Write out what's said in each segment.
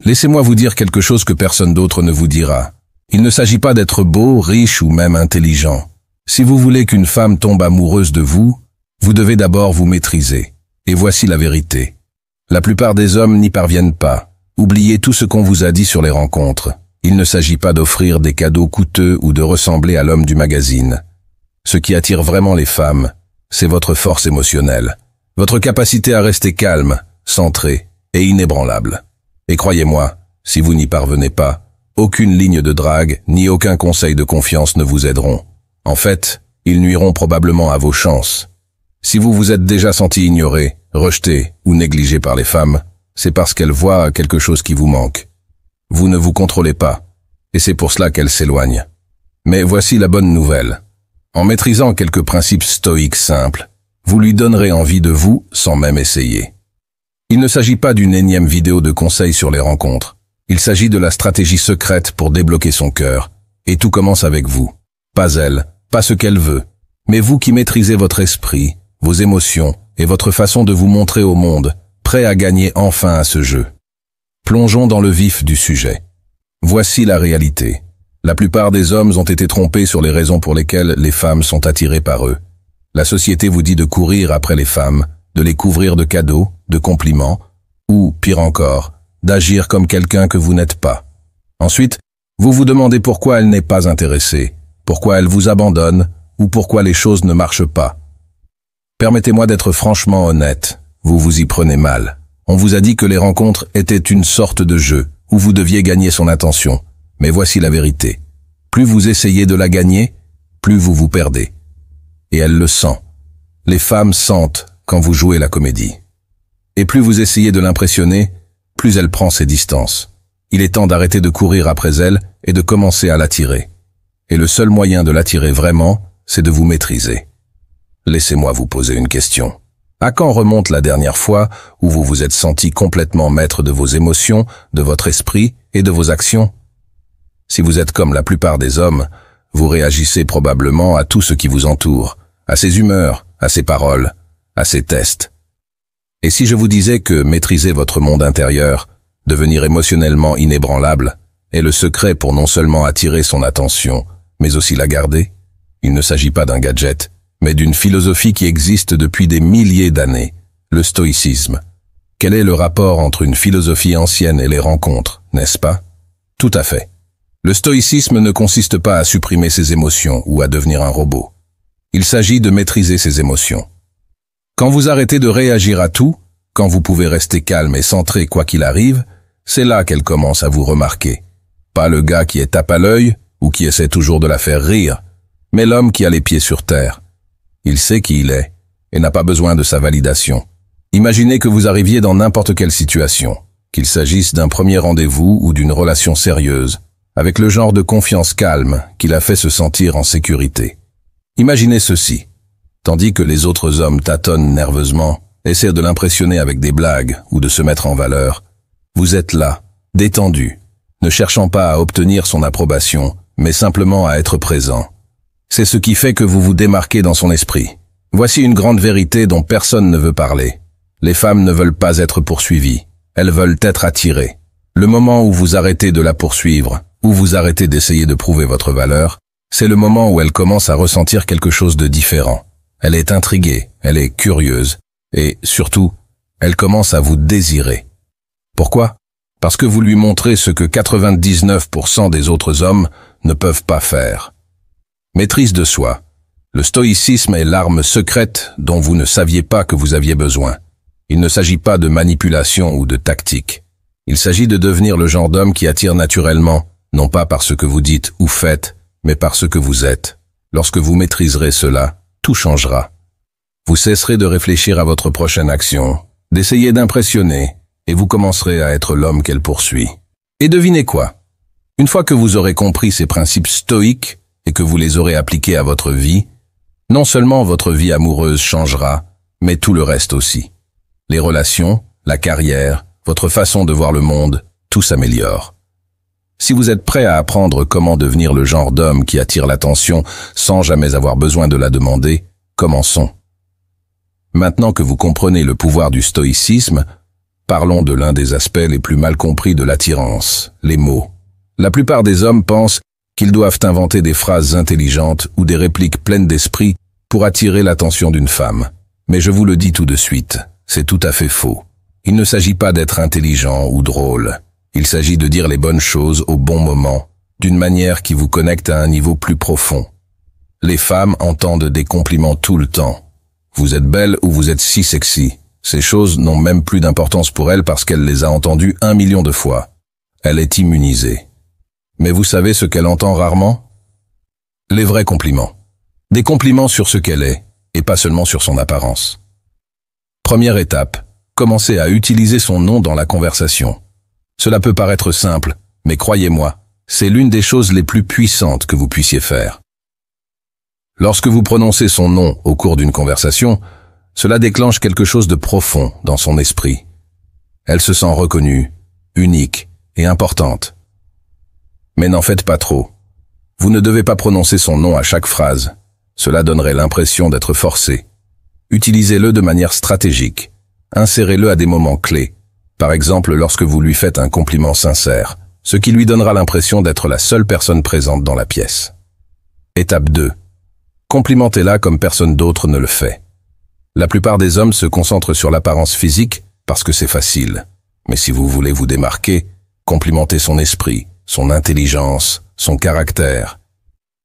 Laissez-moi vous dire quelque chose que personne d'autre ne vous dira. Il ne s'agit pas d'être beau, riche ou même intelligent. Si vous voulez qu'une femme tombe amoureuse de vous, vous devez d'abord vous maîtriser. Et voici la vérité. La plupart des hommes n'y parviennent pas. Oubliez tout ce qu'on vous a dit sur les rencontres. Il ne s'agit pas d'offrir des cadeaux coûteux ou de ressembler à l'homme du magazine. Ce qui attire vraiment les femmes, c'est votre force émotionnelle, votre capacité à rester calme, centré et inébranlable. Et croyez-moi, si vous n'y parvenez pas, aucune ligne de drague ni aucun conseil de confiance ne vous aideront. En fait, ils nuiront probablement à vos chances. Si vous vous êtes déjà senti ignoré, rejeté ou négligé par les femmes, c'est parce qu'elles voient quelque chose qui vous manque. Vous ne vous contrôlez pas, et c'est pour cela qu'elles s'éloignent. Mais voici la bonne nouvelle. En maîtrisant quelques principes stoïques simples, vous lui donnerez envie de vous sans même essayer. Il ne s'agit pas d'une énième vidéo de conseils sur les rencontres. Il s'agit de la stratégie secrète pour débloquer son cœur. Et tout commence avec vous. Pas elle, pas ce qu'elle veut, mais vous qui maîtrisez votre esprit, vos émotions et votre façon de vous montrer au monde, prêt à gagner enfin à ce jeu. Plongeons dans le vif du sujet. Voici la réalité. La plupart des hommes ont été trompés sur les raisons pour lesquelles les femmes sont attirées par eux. La société vous dit de courir après les femmes, de les couvrir de cadeaux, de compliments, ou, pire encore, d'agir comme quelqu'un que vous n'êtes pas. Ensuite, vous vous demandez pourquoi elle n'est pas intéressée, pourquoi elle vous abandonne, ou pourquoi les choses ne marchent pas. Permettez-moi d'être franchement honnête, vous vous y prenez mal. On vous a dit que les rencontres étaient une sorte de jeu, où vous deviez gagner son attention. Mais voici la vérité. Plus vous essayez de la gagner, plus vous vous perdez. Et elle le sent. Les femmes sentent quand vous jouez la comédie. Et plus vous essayez de l'impressionner, plus elle prend ses distances. Il est temps d'arrêter de courir après elle et de commencer à l'attirer. Et le seul moyen de l'attirer vraiment, c'est de vous maîtriser. Laissez-moi vous poser une question. À quand remonte la dernière fois où vous vous êtes senti complètement maître de vos émotions, de votre esprit et de vos actions? Si vous êtes comme la plupart des hommes, vous réagissez probablement à tout ce qui vous entoure, à ses humeurs, à ses paroles, à ses tests. Et si je vous disais que maîtriser votre monde intérieur, devenir émotionnellement inébranlable, est le secret pour non seulement attirer son attention, mais aussi la garder? Il ne s'agit pas d'un gadget, mais d'une philosophie qui existe depuis des milliers d'années, le stoïcisme. Quel est le rapport entre une philosophie ancienne et les rencontres, n'est-ce pas? Tout à fait. Le stoïcisme ne consiste pas à supprimer ses émotions ou à devenir un robot. Il s'agit de maîtriser ses émotions. Quand vous arrêtez de réagir à tout, quand vous pouvez rester calme et centré quoi qu'il arrive, c'est là qu'elle commence à vous remarquer. Pas le gars qui est tape à l'œil ou qui essaie toujours de la faire rire, mais l'homme qui a les pieds sur terre. Il sait qui il est et n'a pas besoin de sa validation. Imaginez que vous arriviez dans n'importe quelle situation, qu'il s'agisse d'un premier rendez-vous ou d'une relation sérieuse, avec le genre de confiance calme qui la fait se sentir en sécurité. Imaginez ceci. Tandis que les autres hommes tâtonnent nerveusement, essaient de l'impressionner avec des blagues ou de se mettre en valeur, vous êtes là, détendu, ne cherchant pas à obtenir son approbation, mais simplement à être présent. C'est ce qui fait que vous vous démarquez dans son esprit. Voici une grande vérité dont personne ne veut parler. Les femmes ne veulent pas être poursuivies, elles veulent être attirées. Le moment où vous arrêtez de la poursuivre, où vous arrêtez d'essayer de prouver votre valeur, c'est le moment où elle commence à ressentir quelque chose de différent. Elle est intriguée, elle est curieuse, et surtout, elle commence à vous désirer. Pourquoi? Parce que vous lui montrez ce que 99% des autres hommes ne peuvent pas faire. Maîtrise de soi. Le stoïcisme est l'arme secrète dont vous ne saviez pas que vous aviez besoin. Il ne s'agit pas de manipulation ou de tactique. Il s'agit de devenir le genre d'homme qui attire naturellement, non pas par ce que vous dites ou faites, mais par ce que vous êtes. Lorsque vous maîtriserez cela, tout changera. Vous cesserez de réfléchir à votre prochaine action, d'essayer d'impressionner, et vous commencerez à être l'homme qu'elle poursuit. Et devinez quoi? Une fois que vous aurez compris ces principes stoïques et que vous les aurez appliqués à votre vie, non seulement votre vie amoureuse changera, mais tout le reste aussi. Les relations, la carrière, votre façon de voir le monde, tout s'améliore. Si vous êtes prêt à apprendre comment devenir le genre d'homme qui attire l'attention sans jamais avoir besoin de la demander, commençons. Maintenant que vous comprenez le pouvoir du stoïcisme, Parlons de l'un des aspects les plus mal compris de l'attirance, les mots. La plupart des hommes pensent qu'ils doivent inventer des phrases intelligentes ou des répliques pleines d'esprit pour attirer l'attention d'une femme. Mais je vous le dis tout de suite, c'est tout à fait faux. Il ne s'agit pas d'être intelligent ou drôle. Il s'agit de dire les bonnes choses au bon moment, d'une manière qui vous connecte à un niveau plus profond. Les femmes entendent des compliments tout le temps. Vous êtes belle ou vous êtes si sexy. Ces choses n'ont même plus d'importance pour elle parce qu'elle les a entendues 1 million de fois. Elle est immunisée. Mais vous savez ce qu'elle entend rarement? Les vrais compliments. Des compliments sur ce qu'elle est, et pas seulement sur son apparence. Première étape, commencez à utiliser son nom dans la conversation. Cela peut paraître simple, mais croyez-moi, c'est l'une des choses les plus puissantes que vous puissiez faire. Lorsque vous prononcez son nom au cours d'une conversation, cela déclenche quelque chose de profond dans son esprit. Elle se sent reconnue, unique et importante. Mais n'en faites pas trop. Vous ne devez pas prononcer son nom à chaque phrase. Cela donnerait l'impression d'être forcé. Utilisez-le de manière stratégique. Insérez-le à des moments clés. Par exemple, lorsque vous lui faites un compliment sincère, ce qui lui donnera l'impression d'être la seule personne présente dans la pièce. Étape 2. Complimentez-la comme personne d'autre ne le fait. La plupart des hommes se concentrent sur l'apparence physique parce que c'est facile. Mais si vous voulez vous démarquer, complimentez son esprit, son intelligence, son caractère.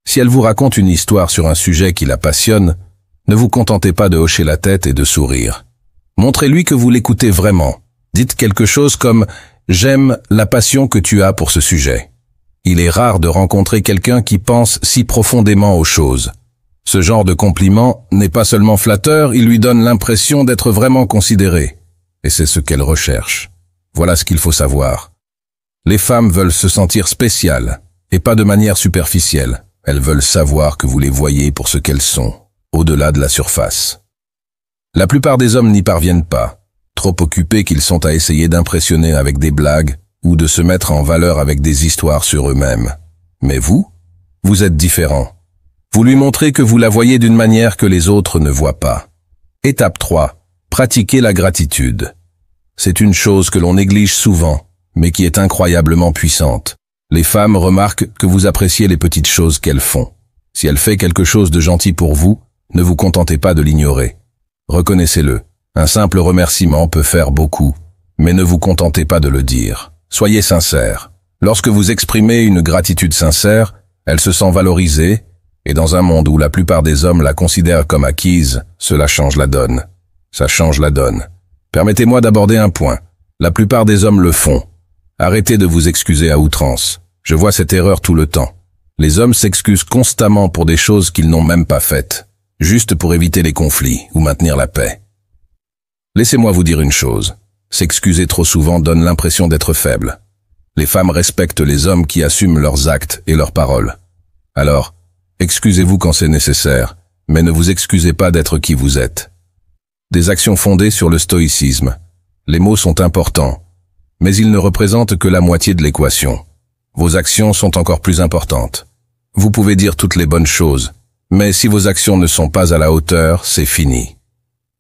Si elle vous raconte une histoire sur un sujet qui la passionne, ne vous contentez pas de hocher la tête et de sourire. Montrez-lui que vous l'écoutez vraiment. Dites quelque chose comme « J'aime la passion que tu as pour ce sujet ». Il est rare de rencontrer quelqu'un qui pense si profondément aux choses. Ce genre de compliment n'est pas seulement flatteur, il lui donne l'impression d'être vraiment considéré. Et c'est ce qu'elle recherche. Voilà ce qu'il faut savoir. Les femmes veulent se sentir spéciales, et pas de manière superficielle. Elles veulent savoir que vous les voyez pour ce qu'elles sont, au-delà de la surface. La plupart des hommes n'y parviennent pas, trop occupés qu'ils sont à essayer d'impressionner avec des blagues ou de se mettre en valeur avec des histoires sur eux-mêmes. Mais vous êtes différent. Vous lui montrez que vous la voyez d'une manière que les autres ne voient pas. Étape 3. Pratiquez la gratitude. C'est une chose que l'on néglige souvent, mais qui est incroyablement puissante. Les femmes remarquent que vous appréciez les petites choses qu'elles font. Si elle fait quelque chose de gentil pour vous, ne vous contentez pas de l'ignorer. Reconnaissez-le. Un simple remerciement peut faire beaucoup, mais ne vous contentez pas de le dire. Soyez sincère. Lorsque vous exprimez une gratitude sincère, elle se sent valorisée, et dans un monde où la plupart des hommes la considèrent comme acquise, cela change la donne. Ça change la donne. Permettez-moi d'aborder un point. La plupart des hommes le font. Arrêtez de vous excuser à outrance. Je vois cette erreur tout le temps. Les hommes s'excusent constamment pour des choses qu'ils n'ont même pas faites, juste pour éviter les conflits ou maintenir la paix. Laissez-moi vous dire une chose. S'excuser trop souvent donne l'impression d'être faible. Les femmes respectent les hommes qui assument leurs actes et leurs paroles. Alors, excusez-vous quand c'est nécessaire, mais ne vous excusez pas d'être qui vous êtes. Des actions fondées sur le stoïcisme. Les mots sont importants, mais ils ne représentent que la moitié de l'équation. Vos actions sont encore plus importantes. Vous pouvez dire toutes les bonnes choses, mais si vos actions ne sont pas à la hauteur, c'est fini.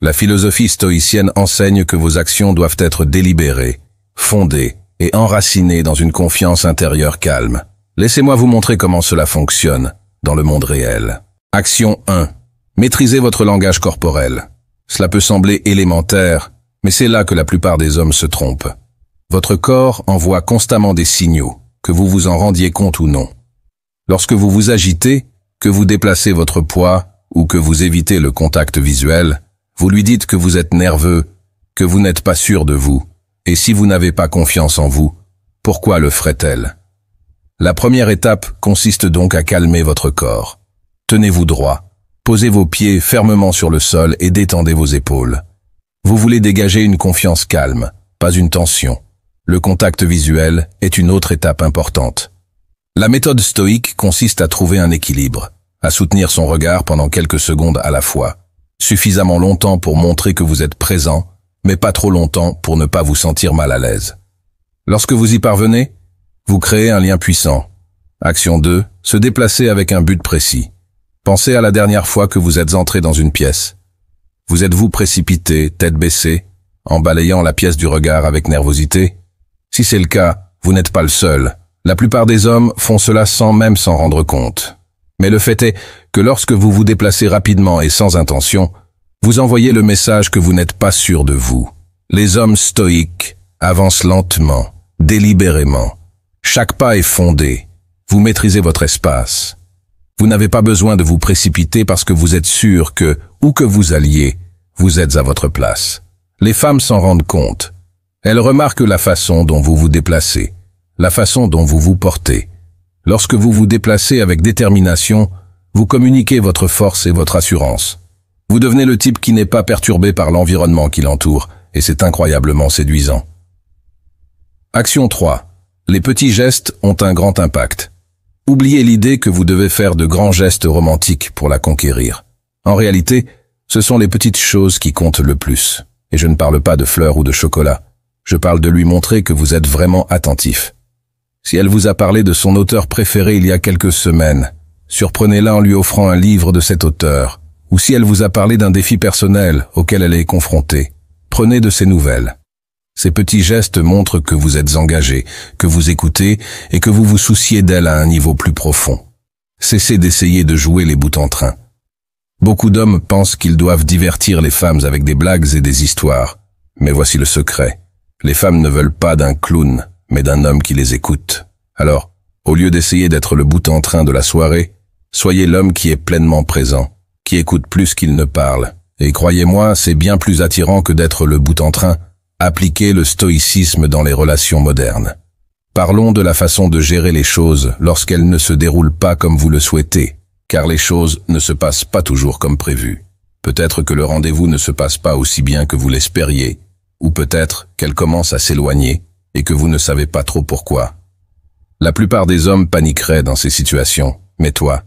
La philosophie stoïcienne enseigne que vos actions doivent être délibérées, fondées et enracinées dans une confiance intérieure calme. Laissez-moi vous montrer comment cela fonctionne dans le monde réel. Action 1. Maîtrisez votre langage corporel. Cela peut sembler élémentaire, mais c'est là que la plupart des hommes se trompent. Votre corps envoie constamment des signaux, que vous vous en rendiez compte ou non. Lorsque vous vous agitez, que vous déplacez votre poids ou que vous évitez le contact visuel, vous lui dites que vous êtes nerveux, que vous n'êtes pas sûr de vous, et si vous n'avez pas confiance en vous, pourquoi le ferait-elle? La première étape consiste donc à calmer votre corps. Tenez-vous droit, posez vos pieds fermement sur le sol et détendez vos épaules. Vous voulez dégager une confiance calme, pas une tension. Le contact visuel est une autre étape importante. La méthode stoïque consiste à trouver un équilibre, à soutenir son regard pendant quelques secondes à la fois, suffisamment longtemps pour montrer que vous êtes présent, mais pas trop longtemps pour ne pas vous sentir mal à l'aise. Lorsque vous y parvenez, vous créez un lien puissant. Action 2. Se déplacer avec un but précis. Pensez à la dernière fois que vous êtes entré dans une pièce. Vous êtes-vous précipité, tête baissée? en balayant la pièce du regard avec nervosité. Si c'est le cas, vous n'êtes pas le seul. La plupart des hommes font cela sans même s'en rendre compte. Mais le fait est que lorsque vous vous déplacez rapidement et sans intention, vous envoyez le message que vous n'êtes pas sûr de vous. Les hommes stoïques avancent lentement, délibérément. Chaque pas est fondé. Vous maîtrisez votre espace. Vous n'avez pas besoin de vous précipiter parce que vous êtes sûr que, où que vous alliez, vous êtes à votre place. Les femmes s'en rendent compte. Elles remarquent la façon dont vous vous déplacez, la façon dont vous vous portez. Lorsque vous vous déplacez avec détermination, vous communiquez votre force et votre assurance. Vous devenez le type qui n'est pas perturbé par l'environnement qui l'entoure, et c'est incroyablement séduisant. Action 3. Les petits gestes ont un grand impact. Oubliez l'idée que vous devez faire de grands gestes romantiques pour la conquérir. En réalité, ce sont les petites choses qui comptent le plus. Et je ne parle pas de fleurs ou de chocolat. Je parle de lui montrer que vous êtes vraiment attentif. Si elle vous a parlé de son auteur préféré il y a quelques semaines, surprenez-la en lui offrant un livre de cet auteur. Ou si elle vous a parlé d'un défi personnel auquel elle est confrontée, prenez de ses nouvelles. Ces petits gestes montrent que vous êtes engagé, que vous écoutez et que vous vous souciez d'elle à un niveau plus profond. Cessez d'essayer de jouer les bouts en train. Beaucoup d'hommes pensent qu'ils doivent divertir les femmes avec des blagues et des histoires. Mais voici le secret. Les femmes ne veulent pas d'un clown, mais d'un homme qui les écoute. Alors, au lieu d'essayer d'être le bout en train de la soirée, soyez l'homme qui est pleinement présent, qui écoute plus qu'il ne parle. Et croyez-moi, c'est bien plus attirant que d'être le bout en train. Appliquez le stoïcisme dans les relations modernes. Parlons de la façon de gérer les choses lorsqu'elles ne se déroulent pas comme vous le souhaitez, car les choses ne se passent pas toujours comme prévu. Peut-être que le rendez-vous ne se passe pas aussi bien que vous l'espériez, ou peut-être qu'elle commence à s'éloigner et que vous ne savez pas trop pourquoi. La plupart des hommes paniqueraient dans ces situations, mais toi,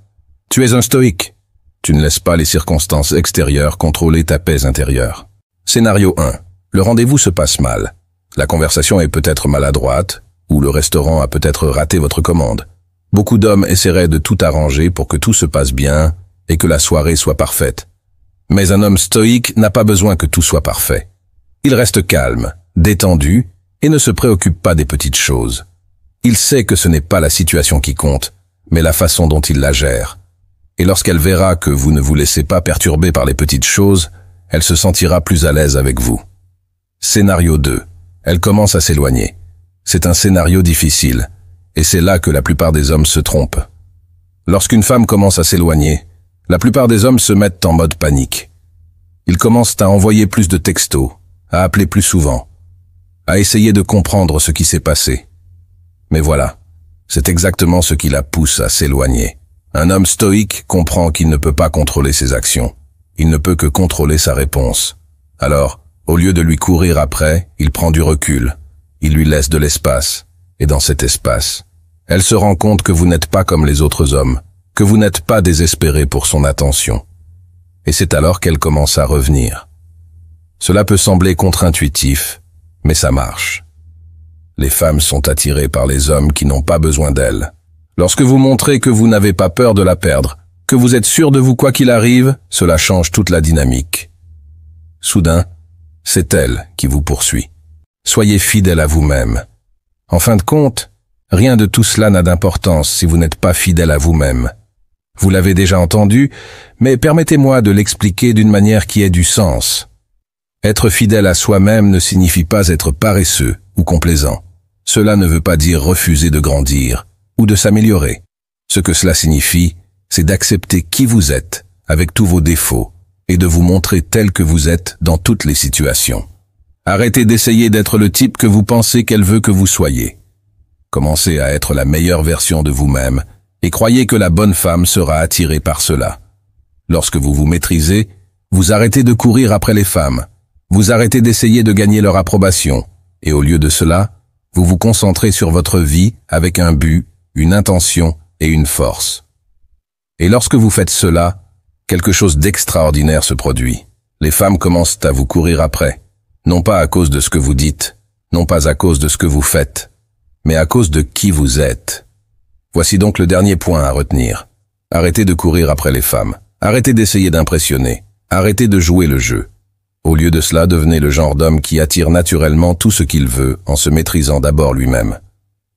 tu es un stoïque. Tu ne laisses pas les circonstances extérieures contrôler ta paix intérieure. Scénario 1. Le rendez-vous se passe mal. La conversation est peut-être maladroite, ou le restaurant a peut-être raté votre commande. Beaucoup d'hommes essaieraient de tout arranger pour que tout se passe bien et que la soirée soit parfaite. Mais un homme stoïque n'a pas besoin que tout soit parfait. Il reste calme, détendu, et ne se préoccupe pas des petites choses. Il sait que ce n'est pas la situation qui compte, mais la façon dont il la gère. Et lorsqu'elle verra que vous ne vous laissez pas perturber par les petites choses, elle se sentira plus à l'aise avec vous. Scénario 2. Elle commence à s'éloigner. C'est un scénario difficile, et c'est là que la plupart des hommes se trompent. Lorsqu'une femme commence à s'éloigner, la plupart des hommes se mettent en mode panique. Ils commencent à envoyer plus de textos, à appeler plus souvent, à essayer de comprendre ce qui s'est passé. Mais voilà, c'est exactement ce qui la pousse à s'éloigner. Un homme stoïque comprend qu'il ne peut pas contrôler ses actions. Il ne peut que contrôler sa réponse. Alors, au lieu de lui courir après, il prend du recul. Il lui laisse de l'espace. Et dans cet espace, elle se rend compte que vous n'êtes pas comme les autres hommes, que vous n'êtes pas désespéré pour son attention. Et c'est alors qu'elle commence à revenir. Cela peut sembler contre-intuitif, mais ça marche. Les femmes sont attirées par les hommes qui n'ont pas besoin d'elles. Lorsque vous montrez que vous n'avez pas peur de la perdre, que vous êtes sûr de vous quoi qu'il arrive, cela change toute la dynamique. Soudain, c'est elle qui vous poursuit. Soyez fidèle à vous-même. En fin de compte, rien de tout cela n'a d'importance si vous n'êtes pas fidèle à vous-même. Vous l'avez déjà entendu, mais permettez-moi de l'expliquer d'une manière qui ait du sens. Être fidèle à soi-même ne signifie pas être paresseux ou complaisant. Cela ne veut pas dire refuser de grandir ou de s'améliorer. Ce que cela signifie, c'est d'accepter qui vous êtes, avec tous vos défauts, et de vous montrer tel que vous êtes dans toutes les situations. Arrêtez d'essayer d'être le type que vous pensez qu'elle veut que vous soyez. Commencez à être la meilleure version de vous-même et croyez que la bonne femme sera attirée par cela. Lorsque vous vous maîtrisez, vous arrêtez de courir après les femmes, vous arrêtez d'essayer de gagner leur approbation et au lieu de cela, vous vous concentrez sur votre vie avec un but, une intention et une force. Et lorsque vous faites cela, quelque chose d'extraordinaire se produit. Les femmes commencent à vous courir après. Non pas à cause de ce que vous dites, non pas à cause de ce que vous faites, mais à cause de qui vous êtes. Voici donc le dernier point à retenir. Arrêtez de courir après les femmes. Arrêtez d'essayer d'impressionner. Arrêtez de jouer le jeu. Au lieu de cela, devenez le genre d'homme qui attire naturellement tout ce qu'il veut en se maîtrisant d'abord lui-même.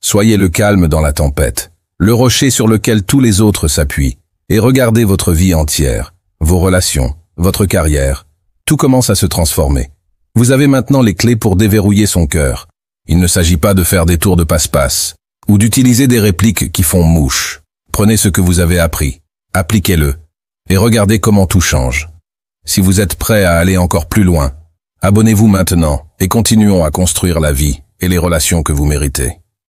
Soyez le calme dans la tempête, le rocher sur lequel tous les autres s'appuient, et regardez votre vie entière, vos relations, votre carrière. Tout commence à se transformer. Vous avez maintenant les clés pour déverrouiller son cœur. Il ne s'agit pas de faire des tours de passe-passe, ou d'utiliser des répliques qui font mouche. Prenez ce que vous avez appris, appliquez-le, et regardez comment tout change. Si vous êtes prêt à aller encore plus loin, abonnez-vous maintenant et continuons à construire la vie et les relations que vous méritez.